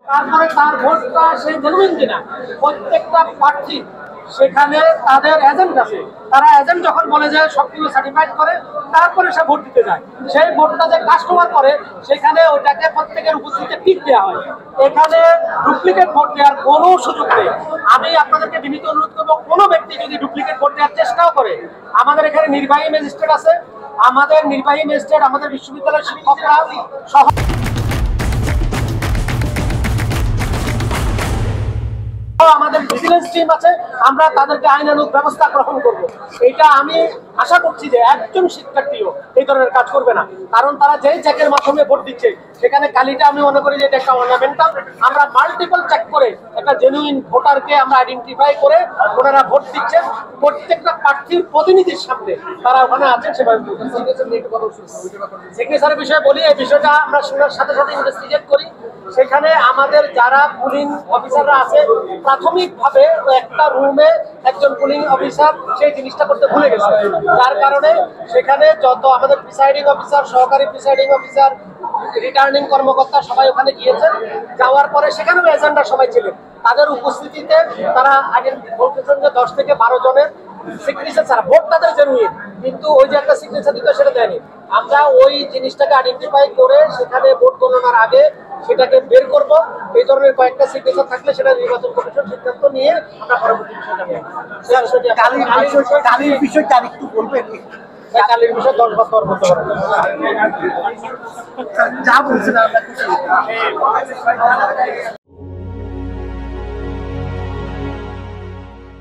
তারপরে তার ভোটটা সে জেনুইন কিনা প্রত্যেকটা প্রার্থী সেখানে তাদের এজেন্ট আছে, তারা এজেন্ট যখন বলে যে সবকিছু সার্টিফাইড করে তারপরে সে ভোট দিতে যায়, সেই ভোটটা যে কাস্টমার করে সেখানে ওইটাকে প্রত্যেকের উপস্থিতিতে টিক দেওয়া হয়। এখানে ডুপ্লিকেট ভোট দেওয়ার কোনো সুযোগ নেই। আমি আপনাদেরকে বিনীত অনুরোধ করবো, কোনো ব্যক্তি যদি ডুপ্লিকেট ভোট দেওয়ার চেষ্টাও করে, আমাদের এখানে নির্বাহী ম্যাজিস্ট্রেট আছে, আমাদের নির্বাহী ম্যাজিস্ট্রেট আমাদের বিশ্ববিদ্যালয়ের শিক্ষকরা সহ আমাদের ভিজিলেন্স টিম আছে, আমরা তাদেরকে আইনানুগ ব্যবস্থা গ্রহণ করব। এটা আমি আশা করছি যে একজন শিক্ষার্থীও এই ধরনের কাজ করবে না, কারণ তারা যেই চেকের মাধ্যমে ভোট দিচ্ছে সেখানে কালিটা আমি মনে করি যে এটা একটা অর্নামেন্টাল। আমরা মাল্টিপল চেক করে একটা জেনুইন ভোটারকে আমরা আইডেন্টিফাই করে ওনারা ভোট দিচ্ছেন, প্রত্যেকটা প্রার্থীর প্রতিনিধির সামনে তারা ওখানে আছেন। সেভাবে সিগনেচারের বিষয়ে বলি, এই বিষয়টা আমরা শোনার সাথে সাথে ইনভেস্টিগেট করি। সেখানে আমাদের যারা পুলিং অফিসাররা আছে, প্রাথমিকভাবে একটা রুমে একজন পুলিং অফিসার সেই জিনিসটা করতে ভুলে গেছে, যার কারণে সেখানে যত আমাদের প্রিসাইডিং অফিসার, সহকারী প্রিসাইডিং অফিসার, রিটার্নিং কর্মকর্তা সবাই ওখানে গিয়েছেন। যাওয়ার পরে সেখানেও এজেন্ডা সবাই ছিলেন, তাদের উপস্থিতিতে তারা আগে বলতেছেন যে 10 থেকে 12 জনের সিগনেচার ছাড়া ভোট তাদের জেনুইন, কিন্তু ওই যে একটা সিগনেচার দিত সেটা দেয়নি। আমরা ওই জিনিসটাকে আইডেন্টিফাই করে সেখানে ভোট গণনার আগে সেটাকে বের করব। এই ধরনের কয়েকটা সিগনেচার থাকলে সেটা নির্বাচন কমিশন সিদ্ধান্ত নিয়ে আমরা পরবর্তী বিষয় জানাবো। কালির বিষয়টা আরেকটু বলবেন? কালির বিষয় 10 বছর বলতে পারবো যা বলছেন আমরা